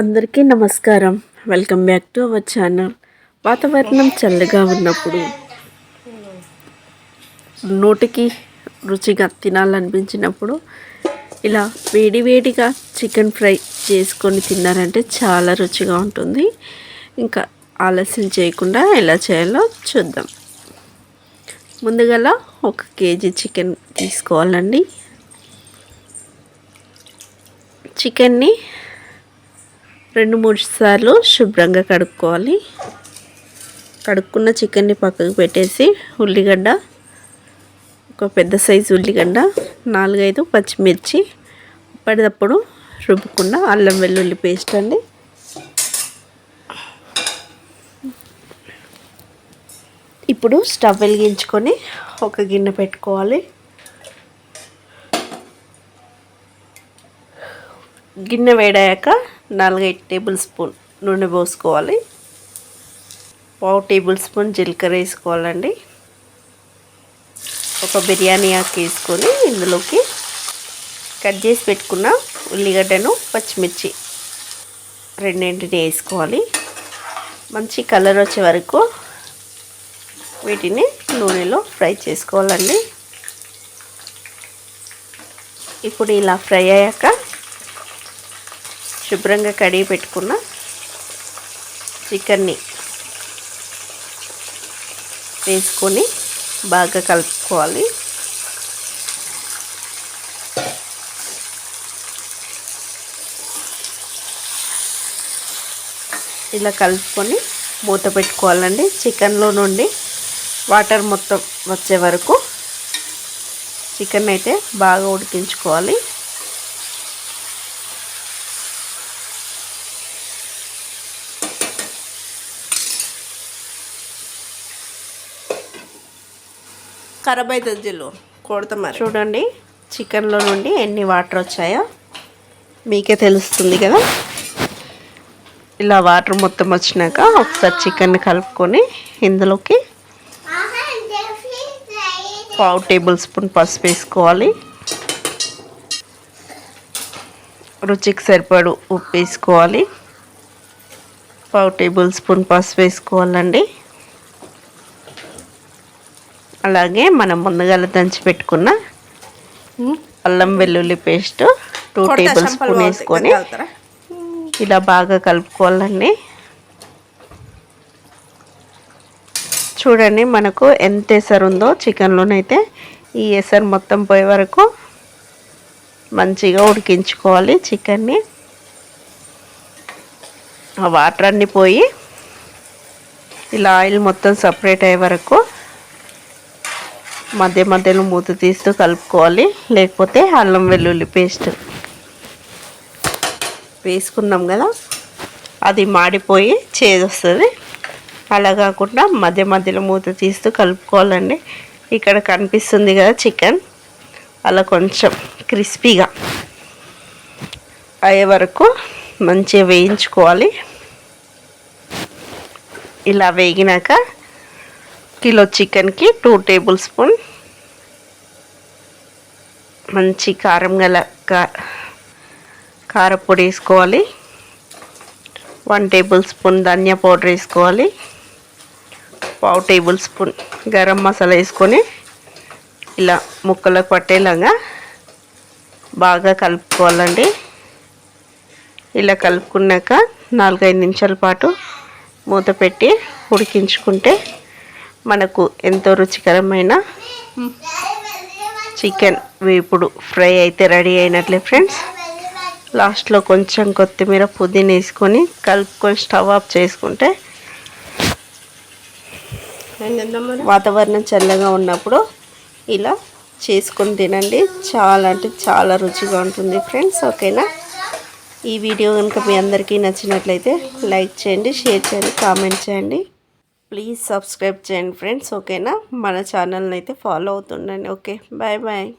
అందరికీ నమస్కారం. Welcome back to our channel. వాతావరణం చల్లగా ఉన్నప్పుడు నోటికి రుచిగా తినాలనిపించినప్పుడు ఇలా వేడివేడిగా చికెన్ ఫ్రై చేసుకొని తిన్నారంటే చాలా రుచిగా ఉంటుంది. ఇంకా ఆలస్యం చేయకుండా ఎలా చేయాలో చూద్దాం. ముందుగా 1 కేజీ చికెన్ తీసుకోవాలండి. చికెన్ని 2-3 సార్లు శుభ్రంగా కడుక్కోవాలి. కడుక్కున్న చికెన్ని పక్కకు పెట్టేసి ఉల్లిగడ్డ, ఒక పెద్ద సైజు ఉల్లిగడ్డ, 4-5 పచ్చిమిర్చి, అప్పటిదప్పుడు రుబ్బుకున్న అల్లం వెల్లుల్లి పేస్ట్ అండి. ఇప్పుడు స్టవ్ వెలిగించుకొని ఒక గిన్నె పెట్టుకోవాలి. గిన్నె వేడాక 4-5 టేబుల్ స్పూన్ నూనె పోసుకోవాలి. 1/2 టేబుల్ స్పూన్ జీలకర్ర వేసుకోవాలండి. ఒక బిర్యానీ ఆకు వేసుకొని ఇందులోకి కట్ చేసి పెట్టుకున్న ఉల్లిగడ్డను, పచ్చిమిర్చి రెండింటిని వేసుకోవాలి. మంచి కలర్ వచ్చే వరకు వీటిని నూనెలో ఫ్రై చేసుకోవాలండి. ఇప్పుడు ఇలా ఫ్రై అయ్యాక శుభ్రంగా కడిగి పెట్టుకున్న చికెన్ని వేసుకొని బాగా కలుపుకోవాలి. ఇలా కలుపుకొని మూత పెట్టుకోవాలండి. చికెన్లో నుండి వాటర్ మొత్తం వచ్చే వరకు చికెన్ అయితే బాగా ఉడికించుకోవాలి. ఖరాబ్ అవుతుంది జిల్లు కొడతాం. చూడండి చికెన్లో నుండి ఎన్ని వాటర్ వచ్చాయో మీకే తెలుస్తుంది కదా. ఇలా వాటర్ మొత్తం వచ్చినాక ఒకసారి చికెన్ని కలుపుకొని ఇందులోకి 1/2 టేబుల్ స్పూన్ పసుపు వేసుకోవాలి. రుచికి సరిపడు ఉప్పు వేసుకోవాలి. 1/2 టేబుల్ స్పూన్ పసుపు వేసుకోవాలండి. అలాగే మనం ముందుగా దంచి పెట్టుకున్న అల్లం వెల్లుల్లి పేస్ట్ 2 టేబుల్ స్పూన్ వేసుకొని ఇలా బాగా కలుపుకోవాలండి. చూడండి మనకు ఎంత ఎసరు ఉందో చికెన్లోనైతే ఈ ఎసరు మొత్తం పోయే వరకు మంచిగా ఉడికించుకోవాలి చికెన్ని. ఆ వాటర్ అన్నీ పోయి ఇలా ఆయిల్ మొత్తం సపరేట్ అయ్యే వరకు మధ్యలో మూత తీస్తూ కలుపుకోవాలి. లేకపోతే అల్లం వెల్లుల్లి పేస్ట్ వేసుకున్నాం కదా అది మాడిపోయి చేదు వస్తుంది. అలా కాకుండా మధ్యలో మూత తీస్తూ కలుపుకోవాలండి. ఇక్కడ కనిపిస్తుంది కదా చికెన్, అలా కొంచెం క్రిస్పీగా అయ్యే వరకు మంచిగా వేయించుకోవాలి. ఇలా వేగినాక కిలో చికెన్కి 2 టేబుల్ స్పూన్ మంచి కారం గల కారపొడి వేసుకోవాలి. 1 టేబుల్ స్పూన్ ధనియా పౌడర్ వేసుకోవాలి. 1/2 టేబుల్ స్పూన్ గరం మసాలా వేసుకొని ఇలా ముక్కలకు పట్టేలాగా బాగా కలుపుకోవాలండి. ఇలా కలుపుకున్నాక 4-5 నిమిషాల పాటు మూత పెట్టి ఉడికించుకుంటే మనకు ఎంతో రుచికరమైన చికెన్ వేపుడు ఫ్రై అయితే రెడీ అయినట్లే ఫ్రెండ్స్. లాస్ట్లో కొంచెం కొత్తిమీర, పుదీనా వేసుకొని కలుపుకొని స్టవ్ ఆఫ్ చేసుకుంటే వాతావరణం చల్లగా ఉన్నప్పుడు ఇలా చేసుకొని తినండి. చాలా అంటే చాలా రుచిగా ఉంటుంది ఫ్రెండ్స్. ఓకేనా? ఈ వీడియో కనుక మీ అందరికీ నచ్చినట్లయితే లైక్ చేయండి, షేర్ చేయండి, కామెంట్ చేయండి. ప్లీజ్ సబ్స్క్రైబ్ చేయండి ఫ్రెండ్స్. ఓకేనా? మన ఛానల్ని అయితే ఫాలో అవుతుండండి. Okay, bye bye.